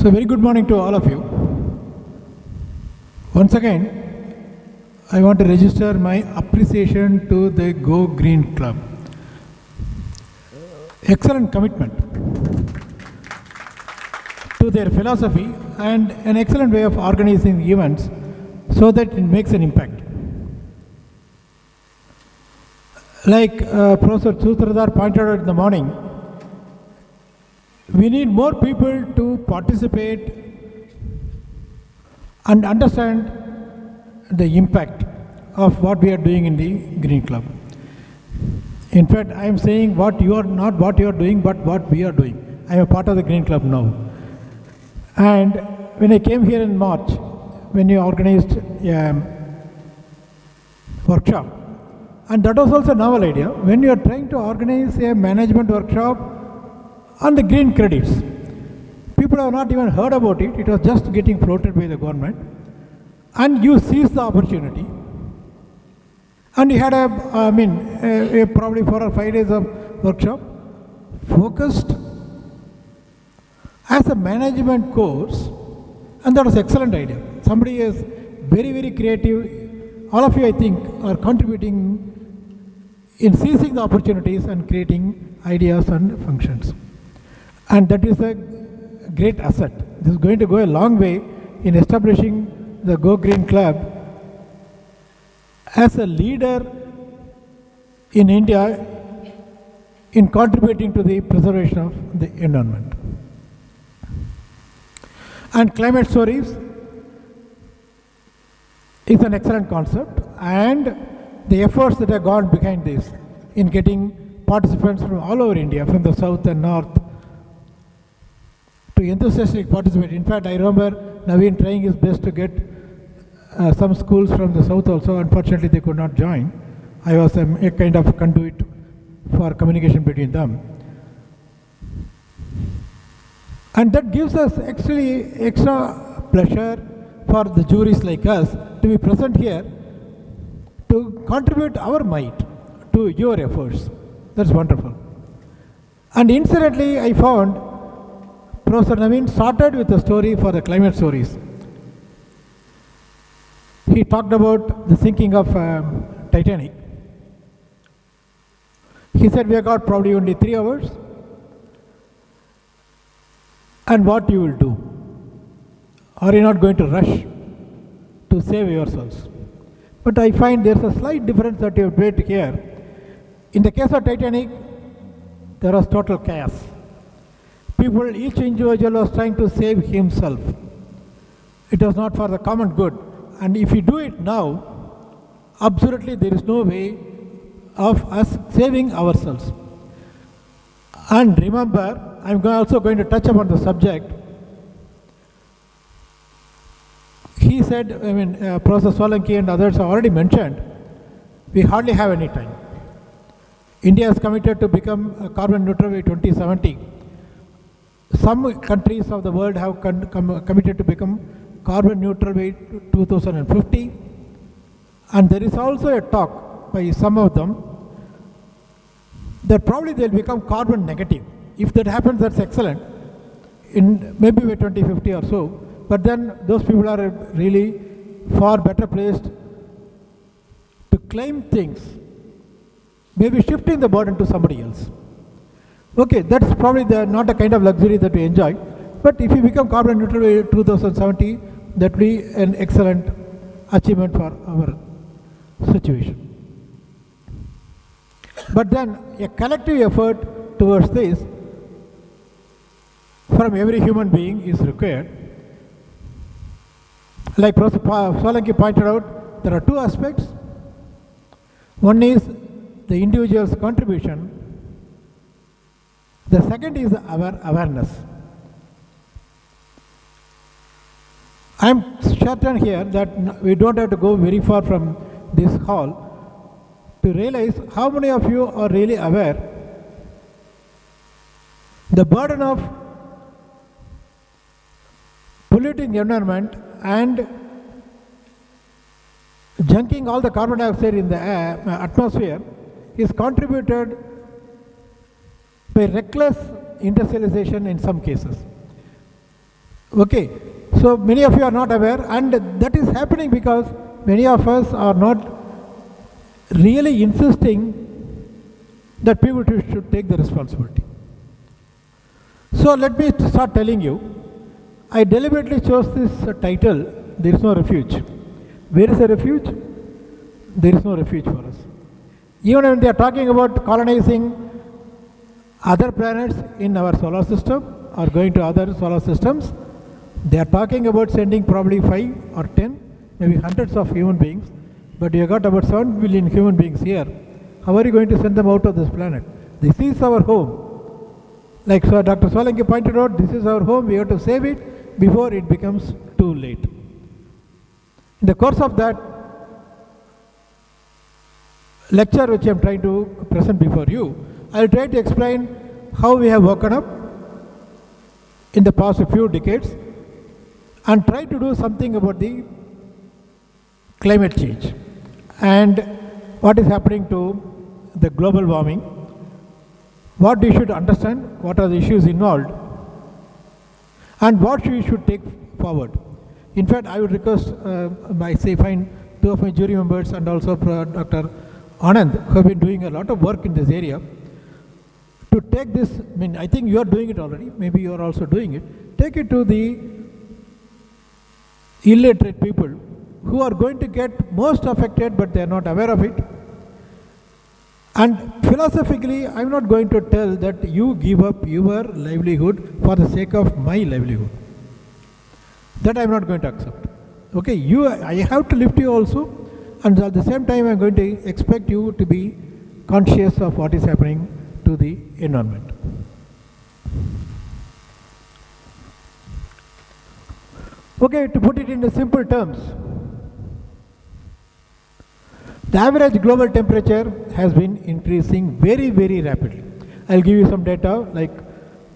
So very good morning to all of you. Once again, I want to register my appreciation to the Go Green Club. Excellent commitment to their philosophy and an excellent way of organizing events so that it makes an impact. Like Professor Sutradhar pointed out in the morning, we need more people to participate and understand the impact of what we are doing in the Green Club. In fact, I am saying not what you are doing, but what we are doing. I am a part of the Green Club now. And when I came here in March, when you organized a workshop, and that was also a novel idea, when you are trying to organize a management workshop on the green credits. People have not even heard about it. It was just getting floated by the government. And you seized the opportunity. And you had probably 4 or 5 days of workshop focused as a management course. And that was an excellent idea. Somebody is very, very creative. All of you, I think, are contributing in seizing the opportunities and creating ideas and functions. And that is a great asset. This is going to go a long way in establishing the Go Green Club as a leader in India in contributing to the preservation of the environment. And climate stories is an excellent concept, and the efforts that have gone behind this in getting participants from all over India, from the south and north, to enthusiastically participate. In fact, I remember Naveen trying his best to get some schools from the south also. Unfortunately, they could not join. I was a kind of conduit for communication between them. And that gives us actually extra pleasure for the juries like us to be present here to contribute our might to your efforts. That's wonderful. And incidentally, I found Professor Naveen started with a story for the climate stories. He talked about the sinking of Titanic. He said we have got probably only 3 hours and what you will do. Are you not going to rush to save yourselves? But I find there's a slight difference that you have made here. In the case of Titanic, there was total chaos. People, each individual was trying to save himself. It was not for the common good. And if we do it now, absolutely there is no way of us saving ourselves. And remember, I'm also going to touch upon the subject. He said, Professor Solanki and others have already mentioned, we hardly have any time. India is committed to become carbon neutral by 2070. Some countries of the world have committed to become carbon neutral by 2050, and there is also a talk by some of them that probably they'll become carbon negative. If that happens, that's excellent, in maybe by 2050 or so, but then those people are really far better placed to claim things, maybe shifting the burden to somebody else. Okay, that's probably not a kind of luxury that we enjoy, but if we become carbon neutral by 2070, that will be an excellent achievement for our situation. But then a collective effort towards this from every human being is required. Like Professor Solanki pointed out, there are 2 aspects. One is the individual's contribution. The second is our awareness. I am certain here that we don't have to go very far from this hall to realize how many of you are really aware the burden of polluting the environment and junking all the carbon dioxide in the atmosphere is contributed by reckless industrialization in some cases. Okay, so many of you are not aware, and that is happening because many of us are not really insisting that people should take the responsibility. So let me start telling you, I deliberately chose this title, There is no refuge. Where is a refuge? There is no refuge for us. Even when they are talking about colonizing other planets in our solar system or going to other solar systems, they are talking about sending probably 5 or 10, maybe hundreds of human beings, but you have got about 7 billion human beings here. How are you going to send them out of this planet? This is our home. Like Dr. Solanki pointed out, this is our home, we have to save it before it becomes too late. In the course of that lecture which I am trying to present before you, I will try to explain how we have woken up in the past few decades and try to do something about the climate change and what is happening to the global warming, what we should understand, what are the issues involved, and what we should take forward. In fact, I would request, find two of my jury members and also Dr. Anand, who have been doing a lot of work in this area, to take this, I think you are doing it already, maybe you are also doing it, take it to the illiterate people who are going to get most affected but they are not aware of it. And philosophically, I am not going to tell that you give up your livelihood for the sake of my livelihood. That I am not going to accept. Okay, I have to lift you also, and at the same time I am going to expect you to be conscious of what is happening to the environment. Okay, to put it in simple terms, the average global temperature has been increasing very, very rapidly. I will give you some data, like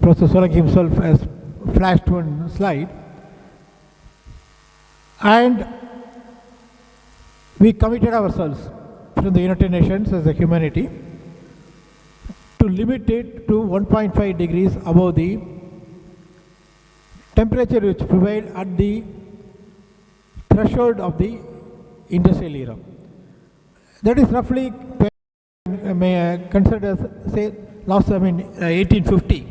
Professor Solanki himself has flashed one slide. And we committed ourselves from the United Nations as a humanity to limit it to 1.5 degrees above the temperature which prevailed at the threshold of the industrial era. That is roughly considered as, say, 1850.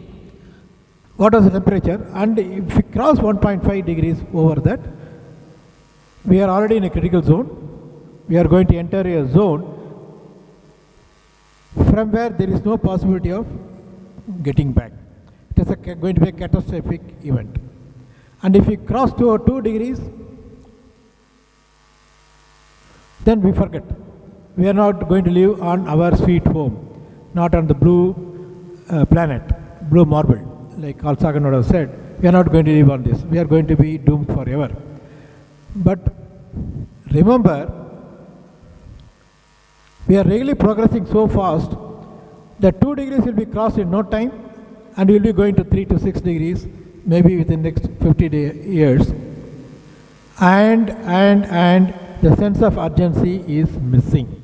What was the temperature? And if we cross 1.5 degrees over that, we are already in a critical zone. We are going to enter a zone from where there is no possibility of getting back. It is going to be a catastrophic event. And if we cross to 2 degrees, then we forget. We are not going to live on our sweet home, not on the blue planet, blue marble, like Carl Sagan would have said. We are not going to live on this. We are going to be doomed forever. But remember, we are really progressing so fast that 2 degrees will be crossed in no time, and we will be going to 3 to 6 degrees maybe within the next 50 years. And the sense of urgency is missing.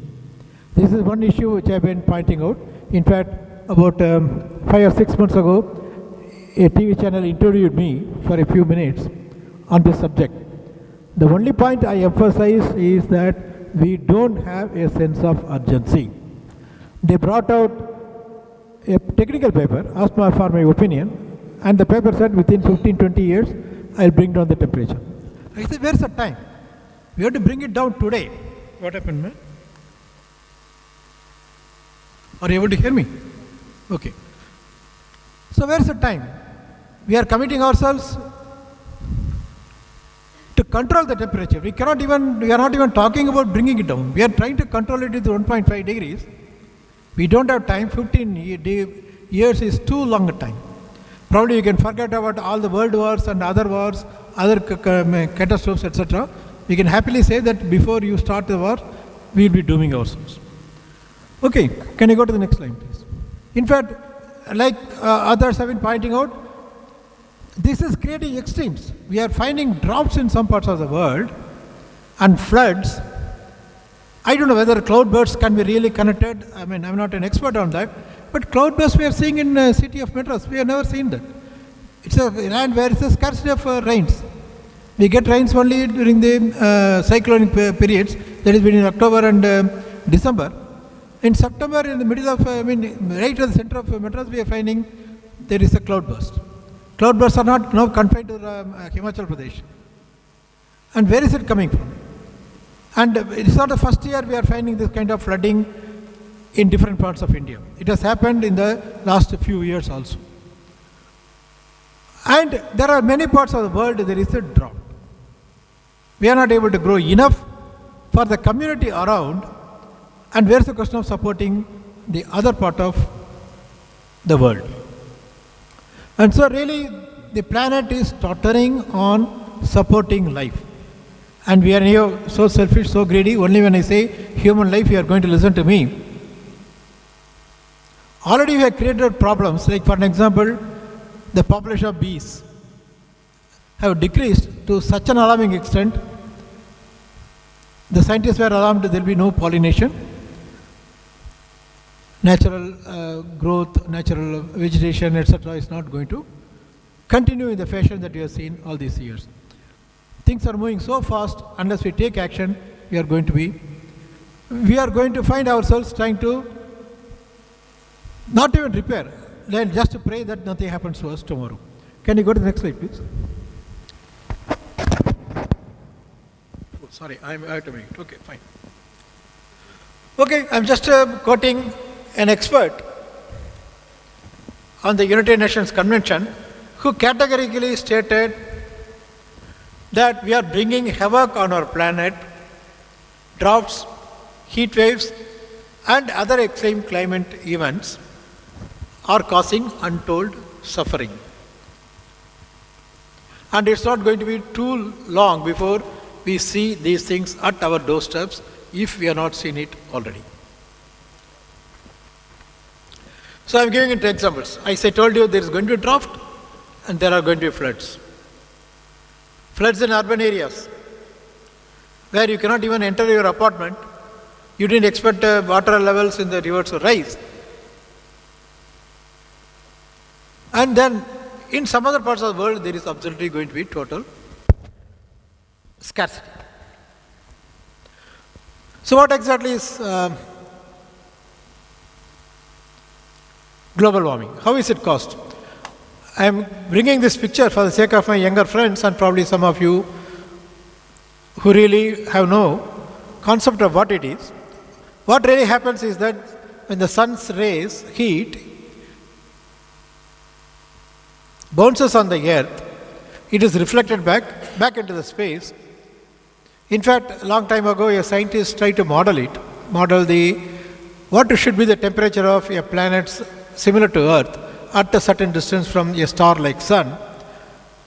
This is one issue which I have been pointing out. In fact, about 5 or 6 months ago, a TV channel interviewed me for a few minutes on this subject. The only point I emphasize is that we don't have a sense of urgency. They brought out a technical paper, asked me for my opinion, and the paper said within 15-20 years, I'll bring down the temperature. I said, where's the time? We have to bring it down today. What happened, man? Are you able to hear me? Okay. So where's the time? We are committing ourselves to control the temperature. We are not even talking about bringing it down. We are trying to control it to 1.5 degrees. We don't have time. 15 years is too long a time. Probably you can forget about all the world wars and other wars, other catastrophes, etc. We can happily say that before you start the war, we will be dooming ourselves. Okay, can you go to the next slide, please? In fact, like others have been pointing out, this is creating extremes. We are finding droughts in some parts of the world and floods. I don't know whether cloudbursts can be really connected. I'm not an expert on that. But cloudbursts we are seeing in the city of Madras. We have never seen that. It's a land where it's a scarcity of rains. We get rains only during the cyclonic periods, that is between October and December. In September, in the middle of, right at the center of Madras, we are finding there is a cloudburst. Cloudbursts are not now confined to Himachal Pradesh. And where is it coming from? And it's not the first year we are finding this kind of flooding in different parts of India. It has happened in the last few years also. And there are many parts of the world there is a drought. We are not able to grow enough for the community around, and where is the question of supporting the other part of the world? And so really the planet is tottering on supporting life. And we are here so selfish, so greedy. Only when I say human life, you are going to listen to me. Already we have created problems, like for an example, the population of bees have decreased to such an alarming extent. The scientists were alarmed there will be no pollination. Natural growth, natural vegetation, etc. is not going to continue in the fashion that we have seen all these years. Things are moving so fast, unless we take action, we are going to find ourselves trying to not even repair, then just to pray that nothing happens to us tomorrow. Can you go to the next slide, please? Oh, sorry, I have to make it. Okay, fine. Okay, I'm just quoting an expert on the United Nations Convention who categorically stated that we are bringing havoc on our planet. Droughts, heat waves, and other extreme climate events are causing untold suffering. And it's not going to be too long before we see these things at our doorsteps if we have not seen it already. So I'm giving it examples. As I told you, there is going to be drought and there are going to be floods. Floods in urban areas where you cannot even enter your apartment. You didn't expect water levels in the rivers to rise. And then in some other parts of the world, there is absolutely going to be total scarcity. So what exactly is global warming? How is it caused? I am bringing this picture for the sake of my younger friends and probably some of you who really have no concept of what it is. What really happens is that when the sun's rays, heat, bounces on the earth, it is reflected back into the space. In fact, a long time ago, a scientist tried to model what should be the temperature of a planet similar to Earth at a certain distance from a star like Sun.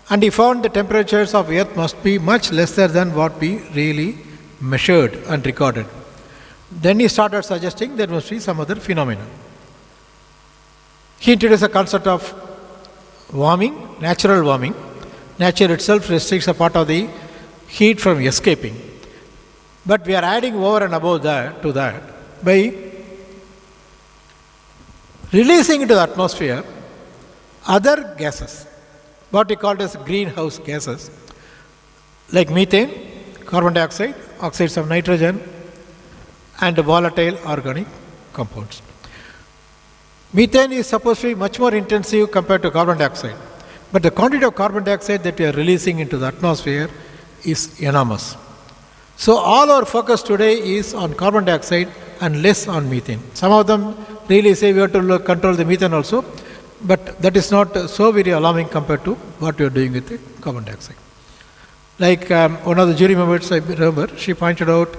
And he found the temperatures of Earth must be much lesser than what we really measured and recorded. Then he started suggesting there must be some other phenomenon. He introduced a concept of warming, natural warming. Nature itself restricts a part of the heat from escaping. But we are adding over and above that to that by releasing into the atmosphere other gases, what we call as greenhouse gases, like methane, carbon dioxide, oxides of nitrogen, and volatile organic compounds. Methane is supposed to be much more intensive compared to carbon dioxide, but the quantity of carbon dioxide that we are releasing into the atmosphere is enormous. So all our focus today is on carbon dioxide and less on methane. Some of them really say we have to control the methane also, but that is not so very alarming compared to what we are doing with the carbon dioxide. Like one of the jury members, I remember, she pointed out,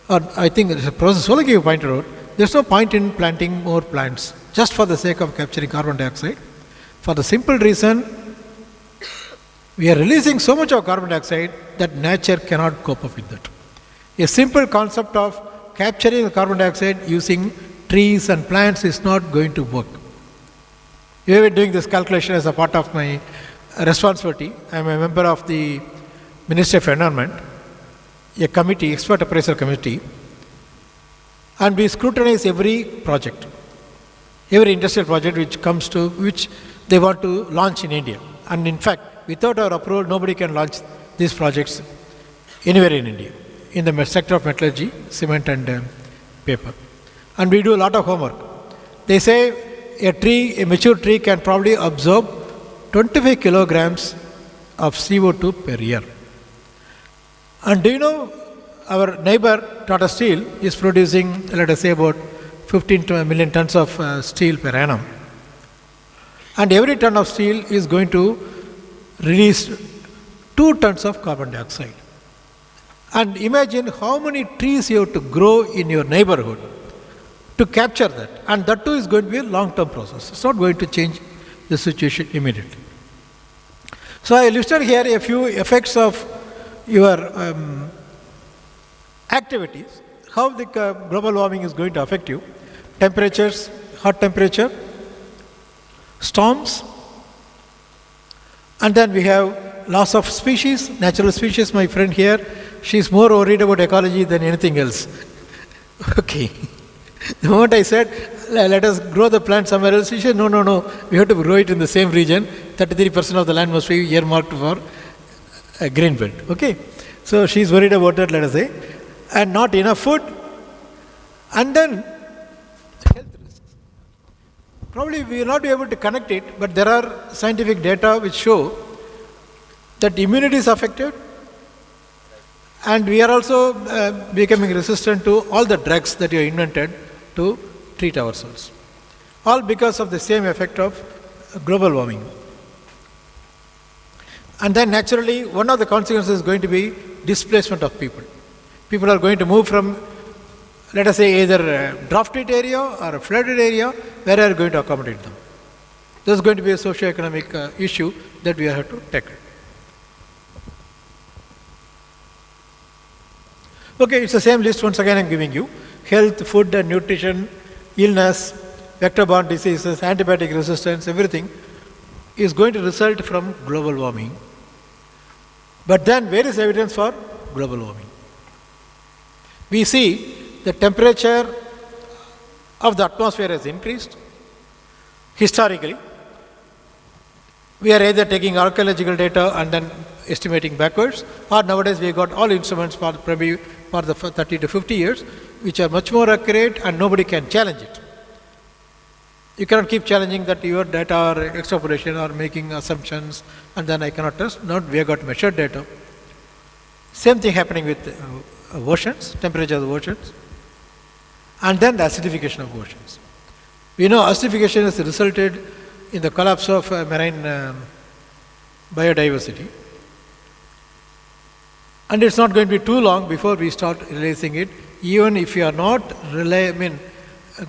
or I think it is Professor Solaki who pointed out, there is no point in planting more plants just for the sake of capturing carbon dioxide. For the simple reason, we are releasing so much of carbon dioxide that nature cannot cope up with that. A simple concept of capturing the carbon dioxide using trees and plants is not going to work. We have been doing this calculation as a part of my responsibility. I am a member of the Ministry of Environment, a committee, expert appraisal committee, and we scrutinize every project, every industrial project which they want to launch in India. And in fact, without our approval, nobody can launch these projects anywhere in India, in the sector of metallurgy, cement and paper. And we do a lot of homework. They say a mature tree can probably absorb 25 kilograms of CO2 per year. And do you know, our neighbor Tata Steel is producing, let us say, about 15 million tons of steel per annum. And every ton of steel is going to release 2 tons of carbon dioxide. And imagine how many trees you have to grow in your neighborhood to capture that. And that too is going to be a long-term process. It's not going to change the situation immediately. So I listed here a few effects of your activities, how the global warming is going to affect you. Temperatures, hot temperature, storms, and then we have loss of species, natural species. My friend here, she's more worried about ecology than anything else. Okay. The moment I said, let us grow the plant somewhere else, she said, no, we have to grow it in the same region. 33% of the land must be earmarked for a green belt. Okay. So she's worried about that, let us say. And not enough food. And then health risks. Probably we will not be able to connect it, but there are scientific data which show that immunity is affected, and we are also becoming resistant to all the drugs that you invented to treat ourselves. All because of the same effect of global warming. And then naturally, one of the consequences is going to be displacement of people. People are going to move from, let us say, either a drafted area or a flooded area, where are you going to accommodate them? This is going to be a socio-economic issue that we have to tackle. Okay, it's the same list once again I'm giving you. Health, food and nutrition, illness, vector-borne diseases, antibiotic resistance, everything is going to result from global warming. But then where is evidence for global warming? We see the temperature of the atmosphere has increased. Historically, we are either taking archaeological data and then estimating backwards, or nowadays we got all instruments for probably for the 30 to 50 years, which are much more accurate and nobody can challenge it. You cannot keep challenging that your data are extrapolation or making assumptions and then I cannot trust. No, we have got measured data. Same thing happening with oceans, temperature of the oceans, and then the acidification of oceans. We know acidification has resulted in the collapse of marine biodiversity. And it's not going to be too long before we start realizing it, even if you are not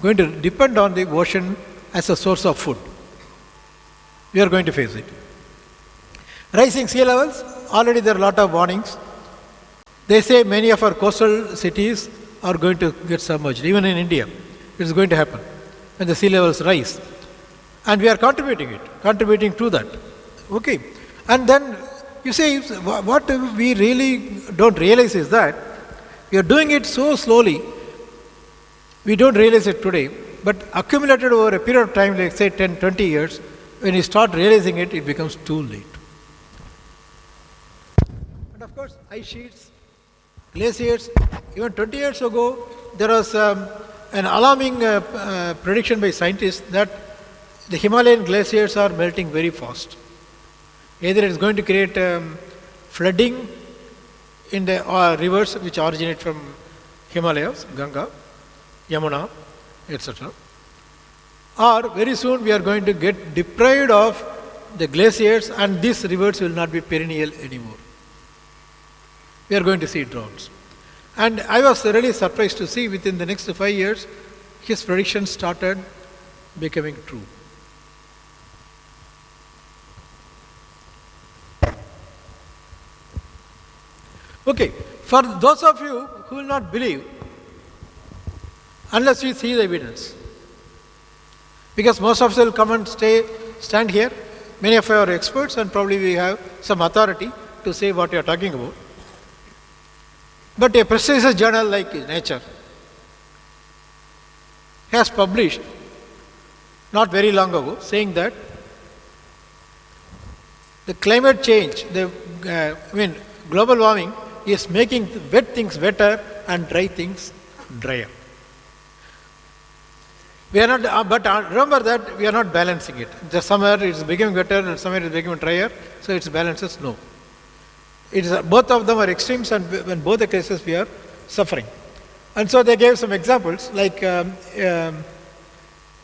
going to depend on the ocean as a source of food. We are going to face it. Rising sea levels, already there are a lot of warnings. They say many of our coastal cities are going to get submerged. Even in India, it is going to happen when the sea levels rise. And we are contributing to that. Okay. And then you see, what we really don't realize is that we are doing it so slowly, we don't realize it today, but accumulated over a period of time, like say 10, 20 years, when you start realizing it, it becomes too late. And of course, ice sheets, glaciers, even 20 years ago, there was an alarming prediction by scientists that the Himalayan glaciers are melting very fast. Either it is going to create flooding in the rivers which originate from Himalayas, Ganga, Yamuna, etc. Or very soon we are going to get deprived of the glaciers and these rivers will not be perennial anymore. We are going to see droughts. And I was really surprised to see within the next 5 years, his predictions started becoming true. Okay, for those of you who will not believe, unless we see the evidence, because most of us will come and stand here, many of you are experts and probably we have some authority to say what you are talking about. But a prestigious journal like Nature has published not very long ago saying that The climate change, global warming is making wet things wetter and dry things drier. We are not, but remember that we are not balancing it. The summer is becoming wetter and summer is becoming drier, so it balances. No. It is, both of them are extremes, and in both the cases we are suffering. And so they gave some examples like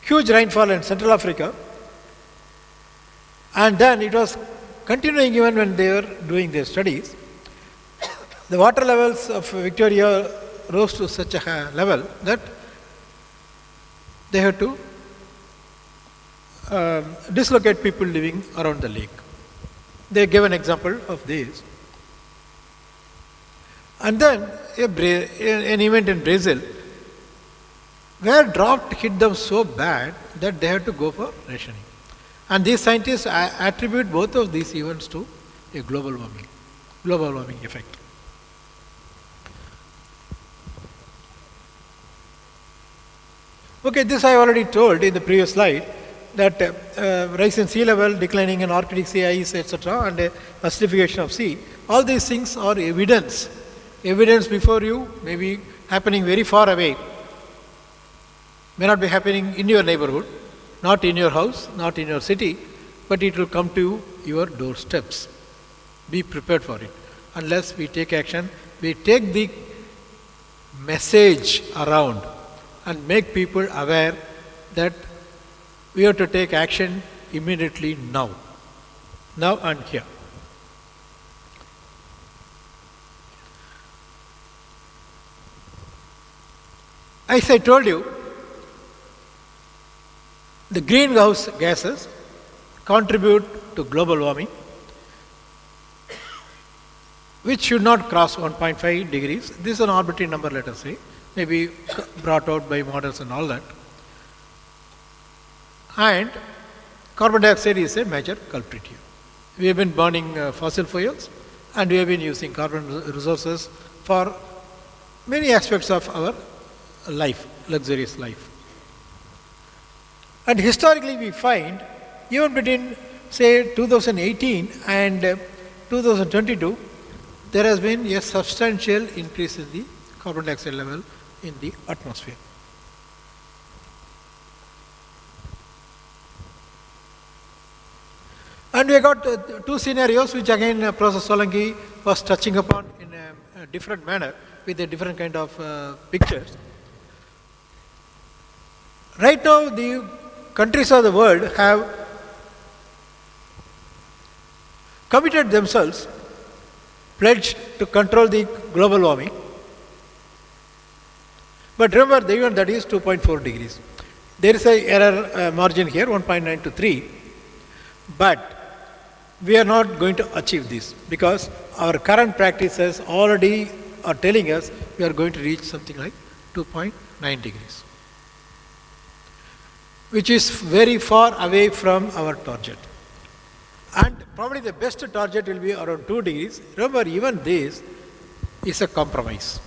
huge rainfall in Central Africa, and then it was continuing even when they were doing their studies. The water levels of Victoria rose to such a level that they had to dislocate people living around the lake. They gave an example of this. And then an event in Brazil where drought hit them so bad that they had to go for rationing. And these scientists attribute both of these events to a global warming effect. Okay, this I already told in the previous slide, that rise in sea level, declining in Arctic sea ice, etc., and acidification of sea, all these things are evidence before you, maybe happening very far away, may not be happening in your neighborhood, not in your house, not in your city, but it will come to your doorsteps. Be prepared for it. Unless we take action, we take the message around and make people aware that we have to take action immediately now and here. As I told you, the greenhouse gases contribute to global warming, which should not cross 1.5 degrees. This is an arbitrary number, let us say, maybe brought out by models and all that. And carbon dioxide is a major culprit here. We have been burning fossil fuels, and we have been using carbon resources for many aspects of our life, luxurious life. And historically we find, even between say 2018 and 2022, there has been a substantial increase in the carbon dioxide level in the atmosphere. And we got two scenarios which again Professor Solanki was touching upon in a different manner with a different kind of pictures. Right now the countries of the world have committed themselves, pledged to control the global warming. But remember, the event that is 2.4 degrees. There is a error margin here, 1.9 to 3. But we are not going to achieve this because our current practices already are telling us we are going to reach something like 2.9 degrees, which is very far away from our target. And probably the best target will be around 2 degrees. Remember, even this is a compromise.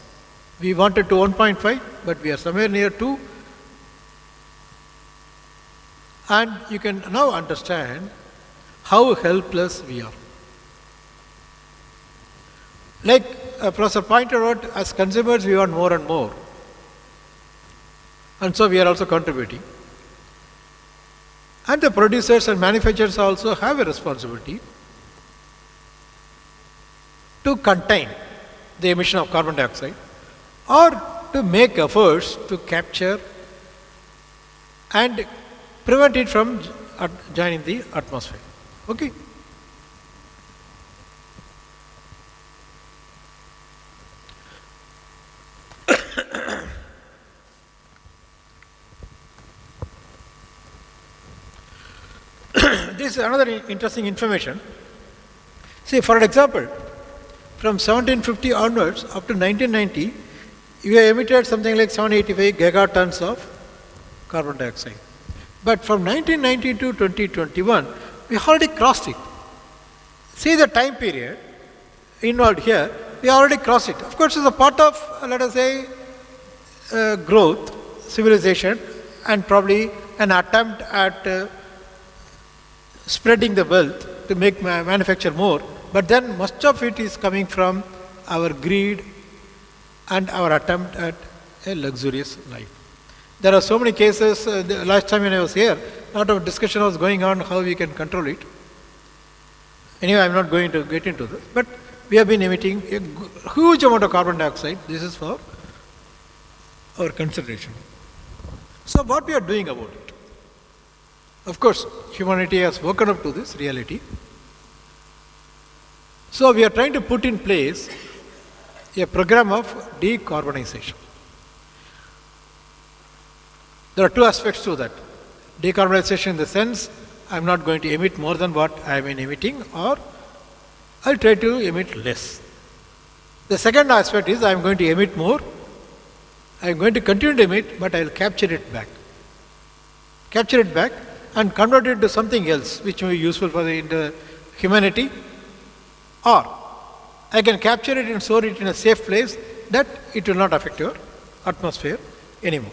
We wanted to 1.5, but we are somewhere near 2. And you can now understand how helpless we are. Like Professor pointed out, as consumers we want more and more. And so we are also contributing. And the producers and manufacturers also have a responsibility to contain the emission of carbon dioxide or to make efforts to capture and prevent it from joining the atmosphere. Okay? This is another interesting information. See, for example, from 1750 onwards up to 1990, we have emitted something like 785 gigatons of carbon dioxide. But from 1990 to 2021, we already crossed it. See the time period involved here, we already crossed it. Of course, it's a part of, let us say, growth, civilization, and probably an attempt at spreading the wealth to make manufacture more, but then much of it is coming from our greed and our attempt at a luxurious life. There are so many cases. The last time when I was here, a lot of discussion was going on how we can control it. Anyway, I am not going to get into this, but we have been emitting a huge amount of carbon dioxide. This is for our consideration. So what we are doing about it? Of course, humanity has woken up to this reality. So we are trying to put in place a program of decarbonization. There are two aspects to that. Decarbonization in the sense, I am not going to emit more than what I am emitting, or I will try to emit less. The second aspect is I am going to emit more, I am going to continue to emit, but I will capture it back. Capture it back and convert it to something else which may be useful for the humanity, or I can capture it and store it in a safe place that it will not affect your atmosphere anymore.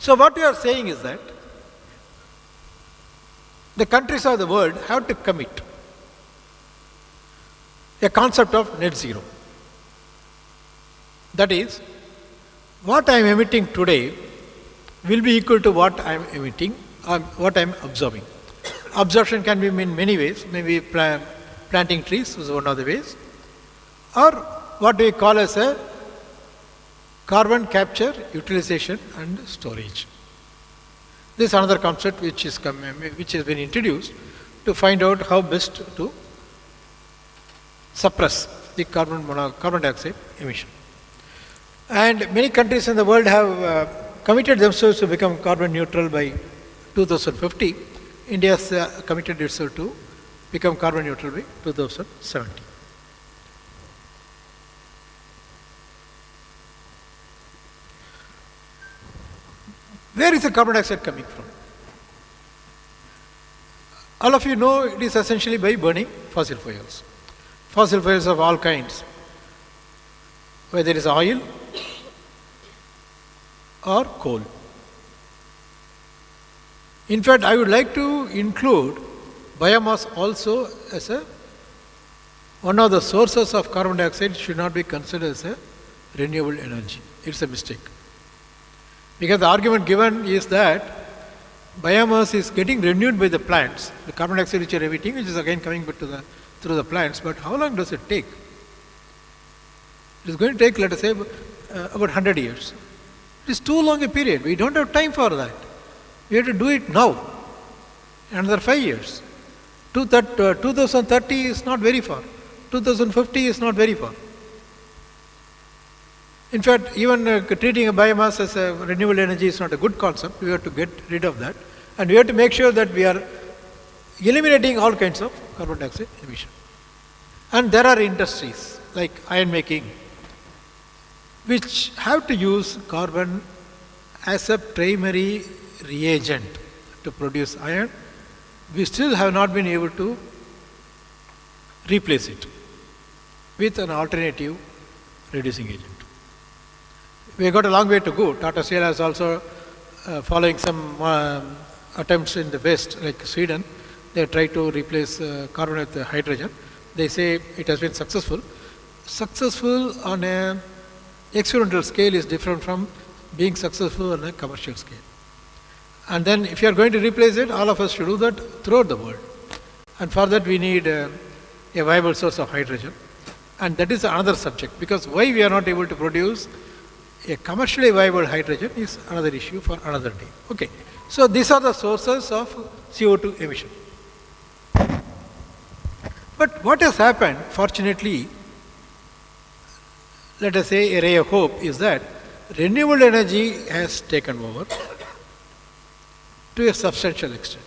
So what we are saying is that the countries of the world have to commit a concept of net zero. That is, what I am emitting today will be equal to what I am emitting, what I am absorbing. Absorption can be in many ways. Maybe planting trees is one of the ways, or what we call as a carbon capture, utilization and storage. This is another concept which has been introduced to find out how best to suppress the carbon dioxide emission. And many countries in the world have committed themselves to become carbon neutral by 2050. India has committed itself to become carbon neutral by 2070. Where is the carbon dioxide coming from? All of you know it is essentially by burning fossil fuels. Fossil fuels of all kinds, whether it is oil or coal. In fact, I would like to include biomass also as one of the sources of carbon dioxide. Should not be considered as a renewable energy. It's a mistake. Because the argument given is that biomass is getting renewed by the plants, the carbon dioxide which you are emitting, which is again coming back through the plants, but how long does it take? It is going to take, let us say, about 100 years. It is too long a period. We don't have time for that. We have to do it now, another 5 years. 2030 is not very far. 2050 is not very far. In fact, even treating a biomass as a renewable energy is not a good concept. We have to get rid of that. And we have to make sure that we are eliminating all kinds of carbon dioxide emission. And there are industries like iron making, which have to use carbon as a primary reagent to produce iron. We still have not been able to replace it with an alternative reducing agent. We have got a long way to go. Tata Steel is also following some attempts in the West, like Sweden. They try to replace carbon with hydrogen. They say it has been successful. Successful on an experimental scale is different from being successful on a commercial scale. And then if you are going to replace it, all of us should do that throughout the world. And for that we need a viable source of hydrogen. And that is another subject, because why we are not able to produce a commercially viable hydrogen is another issue for another day. Okay. So these are the sources of CO2 emission. But what has happened, fortunately, let us say a ray of hope, is that renewable energy has taken over to a substantial extent.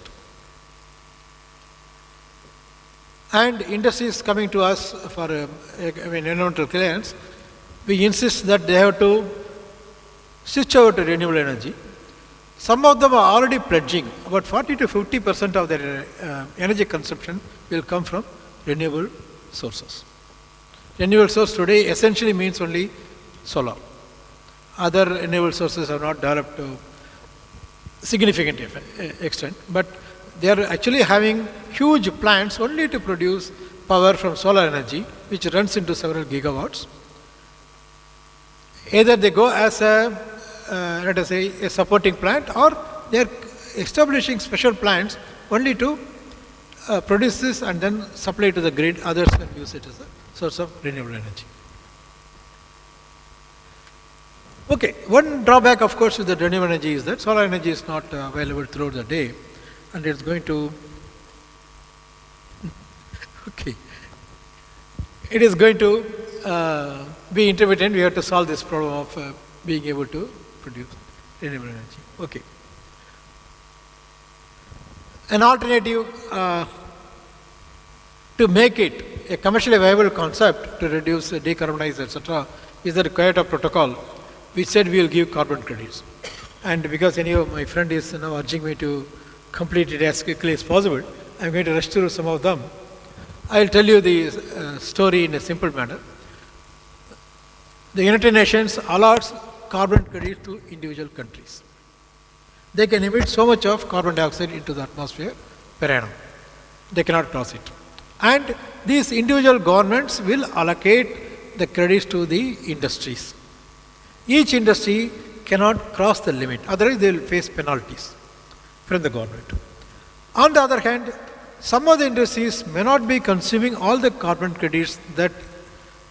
And industries coming to us for environmental clearance, we insist that they have to switch over to renewable energy. Some of them are already pledging about 40 to 50% of their energy consumption will come from renewable sources. Renewable source today essentially means only solar. Other renewable sources have not developed to significant extent, but they are actually having huge plants only to produce power from solar energy, which runs into several gigawatts. Either they go as let us say, a supporting plant, or they are establishing special plants only to produce this and then supply to the grid. Others can use it as a source of renewable energy. Okay, one drawback, of course, with the renewable energy is that solar energy is not available throughout the day, and it's going to okay, it is going to be intermittent. We have to solve this problem of being able to produce renewable energy. Okay. An alternative to make it a commercially viable concept to reduce, decarbonize, etc., is the Kyoto Protocol, which said we will give carbon credits. And because anyway, my friend is now urging me to complete it as quickly as possible, I am going to rush through some of them. I will tell you the story in a simple manner. The United Nations allots carbon credits to individual countries. They can emit so much of carbon dioxide into the atmosphere per annum. They cannot cross it. And these individual governments will allocate the credits to the industries. Each industry cannot cross the limit, otherwise they will face penalties from the government. On the other hand, some of the industries may not be consuming all the carbon credits that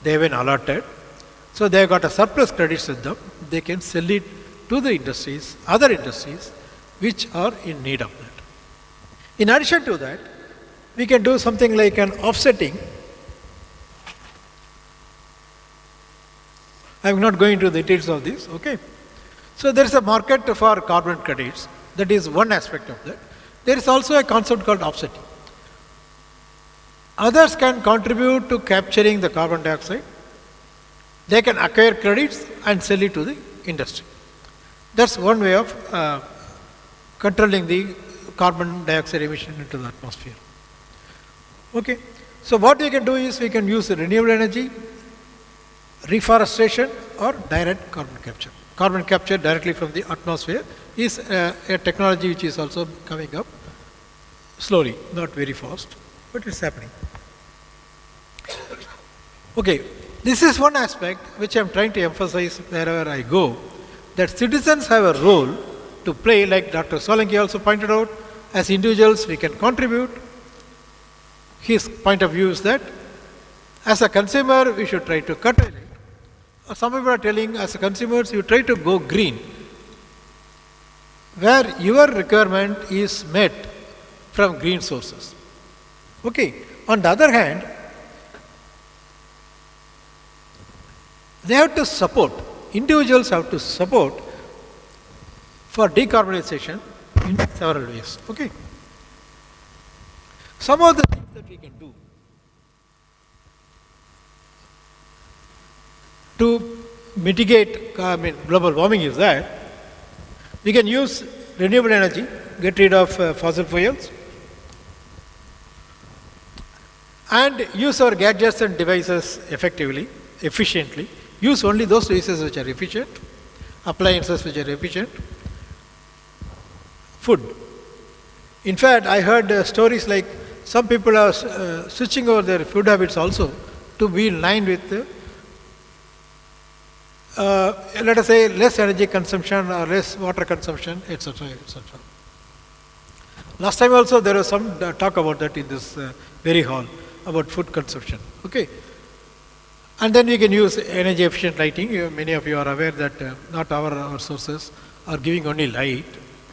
they have been allotted. So they have got a surplus credits with them. They can sell it to the industries, other industries, which are in need of that. In addition to that, we can do something like an offsetting. I am not going into the details of this, okay. So there is a market for carbon credits. That is one aspect of that. There is also a concept called offsetting. Others can contribute to capturing the carbon dioxide. They can acquire credits and sell it to the industry. That's one way of controlling the carbon dioxide emission into the atmosphere. Okay. So what we can do is we can use renewable energy, reforestation, or direct carbon capture. Carbon capture directly from the atmosphere is a technology which is also coming up slowly, not very fast, but it's happening. Okay, this is one aspect which I am trying to emphasize wherever I go, that citizens have a role to play, like Dr. Solanki also pointed out. As individuals, we can contribute. His point of view is that as a consumer, we should try to curtail it. Some people are telling, as a consumers, you try to go green, where your requirement is met from green sources. Okay. On the other hand, they have to support, individuals have to support for decarbonization in several ways. Okay. Some of the things that we can do to mitigate global warming is that we can use renewable energy, get rid of fossil fuels, and use our gadgets and devices effectively, efficiently. Use only those devices which are efficient, appliances which are efficient. Food. In fact, I heard stories like some people are switching over their food habits also to be in line with let us say less energy consumption or less water consumption, etc., etc. Last time also there was some talk about that in this very hall about food consumption. Okay. And then we can use energy efficient lighting. Many of you are aware that not our sources are giving only light.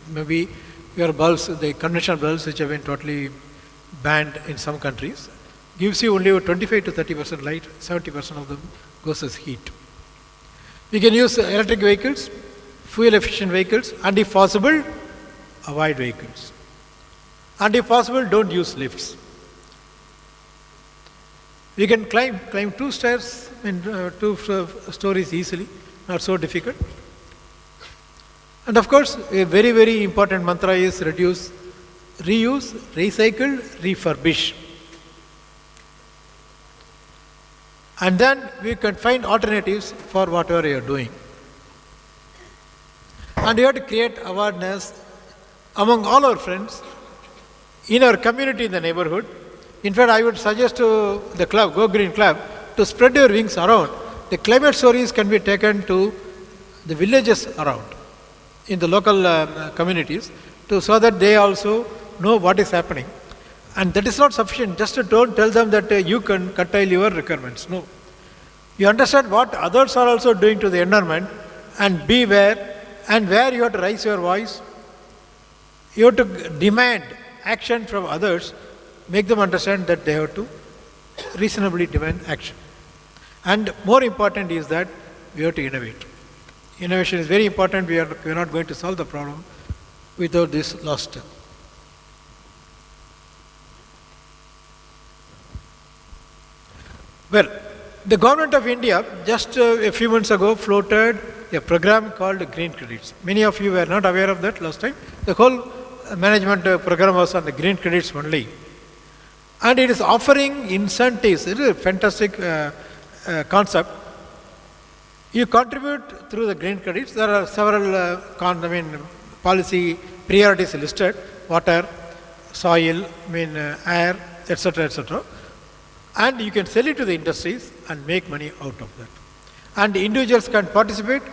Maybe your bulbs, the conventional bulbs which have been totally banned in some countries, gives you only 25 to 30% light, 70% of them goes as heat. We can use electric vehicles, fuel efficient vehicles, and if possible, avoid vehicles. And if possible, don't use lifts. We can climb 2 stairs and 2 stories easily, not so difficult. And of course, a very, very important mantra is reduce, reuse, recycle, refurbish. And then we can find alternatives for whatever you are doing. And we have to create awareness among all our friends in our community, in the neighborhood. In fact, I would suggest to the club, Go Green Club, to spread your wings around. The climate stories can be taken to the villages around, in the local communities, so that they also know what is happening. And that is not sufficient. Just don't tell them that you can curtail your requirements. No. You understand what others are also doing to the environment and be aware, and where you have to raise your voice. You have to demand action from others, make them understand that they have to reasonably demand action. And more important is that we have to innovate. Innovation is very important. We are not going to solve the problem without this last step. Well, the government of India just a few months ago floated a program called Green Credits. Many of you were not aware of that last time. The whole management program was on the green credits only. And it is offering incentives. It is a fantastic concept. You contribute through the green credits. There are several policy priorities listed: water, soil, air, etc., etc. And you can sell it to the industries and make money out of that. And individuals can participate,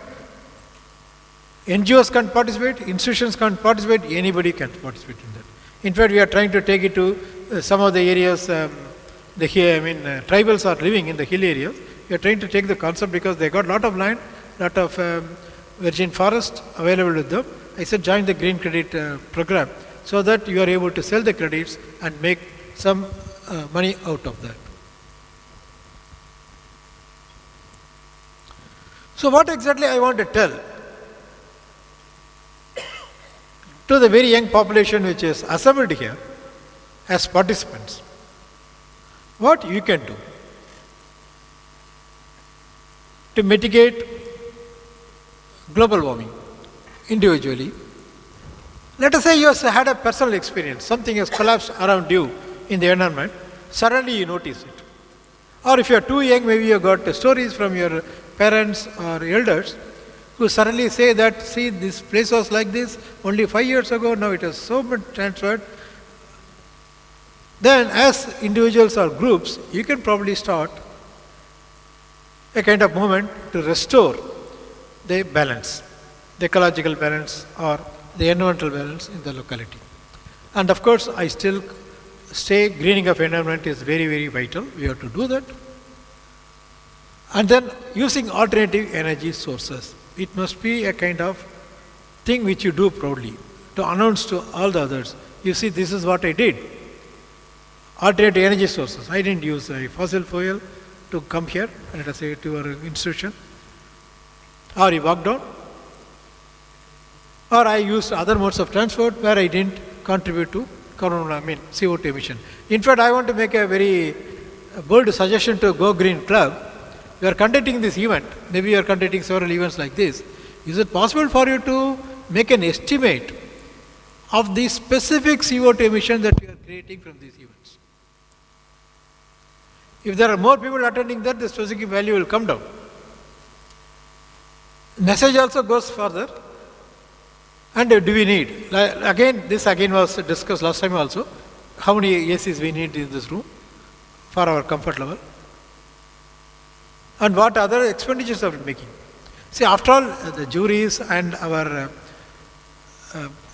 NGOs can participate, institutions can participate, anybody can participate in that. In fact, we are trying to take it to some of the areas, tribals are living in the hill areas. We are trying to take the concept because they got a lot of land, lot of virgin forest available with them. I said join the green credit program so that you are able to sell the credits and make some money out of that. So what exactly I want to tell to the very young population which is assembled here as participants, what you can do to mitigate global warming individually. Let us say you have had a personal experience, something has collapsed around you in the environment, suddenly you notice it. Or if you are too young, maybe you got stories from your parents or elders who suddenly say that, see, this place was like this only 5 years ago, now it has so much transferred. Then as individuals or groups, you can probably start a kind of movement to restore the balance, the ecological balance or the environmental balance in the locality. And of course, I still say greening of environment is very, very vital. We have to do that. And then using alternative energy sources. It must be a kind of thing which you do proudly, to announce to all the others, you see, this is what I did. Alternative energy sources. I didn't use a fossil fuel to come here, let us say, to our institution. Or you walk down. Or I used other modes of transport where I didn't contribute to CO2 emission. In fact, I want to make a very bold suggestion to Go Green Club. You are conducting this event, maybe you are conducting several events like this. Is it possible for you to make an estimate of the specific CO2 emission that you are creating from these events? If there are more people attending that, the specific value will come down. Message also goes further. And do we need, this was discussed last time also, how many ACs we need in this room for our comfort level, and what other expenditures are we making. See, after all, the juries and our,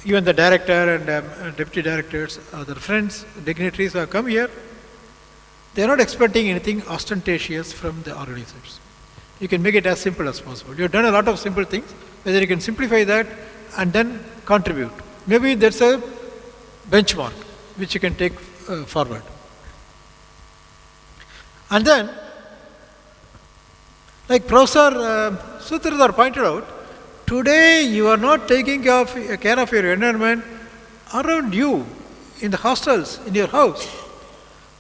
even the director and deputy directors, other friends, dignitaries who have come here, they are not expecting anything ostentatious from the organizers. You can make it as simple as possible. You have done a lot of simple things, whether you can simplify that and then contribute. Maybe there's a benchmark which you can take forward. And then, like Professor Sutradhar pointed out, today you are not taking care of your environment around you, in the hostels, in your house.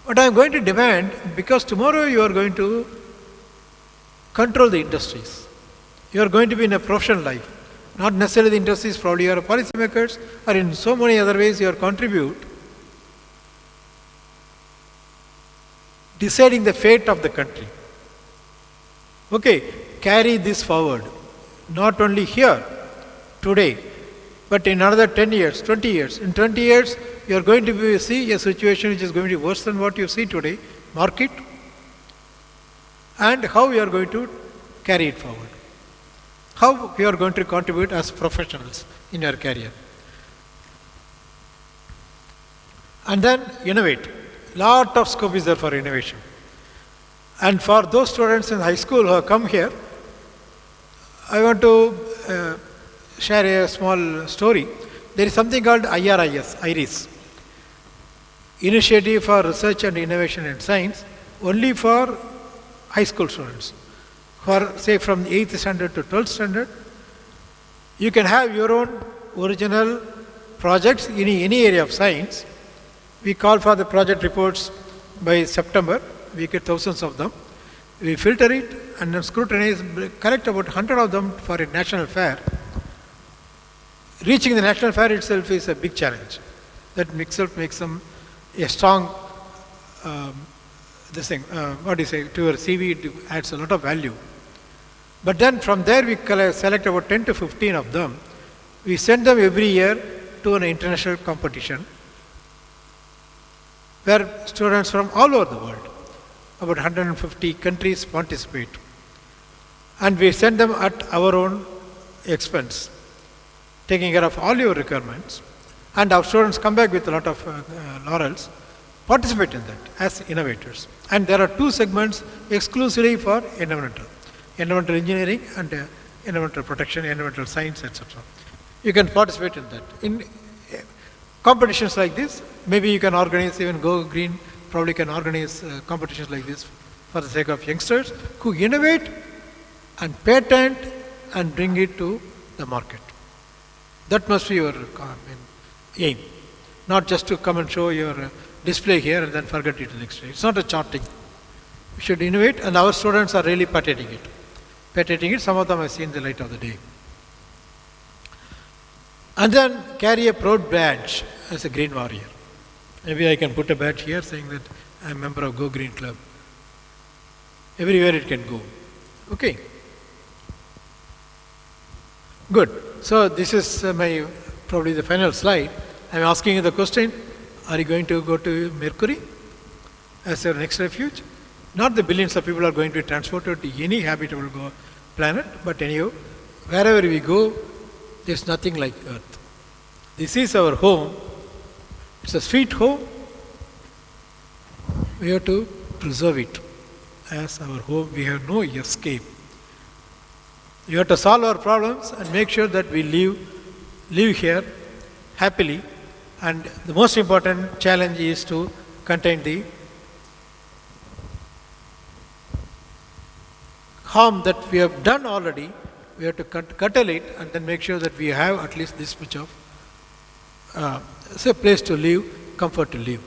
But I am going to demand, because tomorrow you are going to control the industries. You are going to be in a professional life. Not necessarily the industries, probably you are policymakers, or in so many other ways you are contribute, deciding the fate of the country. Okay, carry this forward, not only here, today, but in another 10 years, 20 years. In 20 years, you are going to see a situation which is going to be worse than what you see today, market, and how you are going to carry it forward. How you are going to contribute as professionals in your career. And then innovate. Lot of scope is there for innovation. And for those students in high school who have come here, I want to share a small story. There is something called IRIS, Initiative for Research and Innovation in Science, only for high school students. For say from 8th standard to 12th standard, you can have your own original projects in any area of science. We call for the project reports by September. We get thousands of them. We filter it and then scrutinize, collect about 100 of them for a national fair. Reaching the national fair itself is a big challenge. That itself makes them a strong, to your CV, it adds a lot of value. But then from there we select about 10 to 15 of them. We send them every year to an international competition where students from all over the world, about 150 countries participate. And we send them at our own expense, taking care of all your requirements. And our students come back with a lot of laurels, participate in that as innovators. And there are 2 segments exclusively for environmental engineering and environmental protection, environmental science, etc. You can participate in that. In competitions like this, maybe you can organize, even Go Green probably can organize competitions like this for the sake of youngsters who innovate and patent and bring it to the market. That must be your aim, not just to come and show your display here and then forget it the next day. It's not a charting. We should innovate, and our students are really patenting it. Some of them have seen the light of the day. And then carry a proud badge as a green warrior. Maybe I can put a badge here saying that I am a member of Go Green Club. Everywhere it can go. Okay. Good. So this is probably the final slide. I am asking you the question, are you going to go to Mercury as your next refuge? Not the billions of people are going to be transported to any habitable planet, but anyhow, wherever we go, there is nothing like Earth. This is our home. It's a sweet home. We have to preserve it as our home. We have no escape. You have to solve our problems and make sure that we live here happily. And the most important challenge is to contain the harm that we have done already. We have to curtail it and then make sure that we have at least this much of place to live, comfort to live.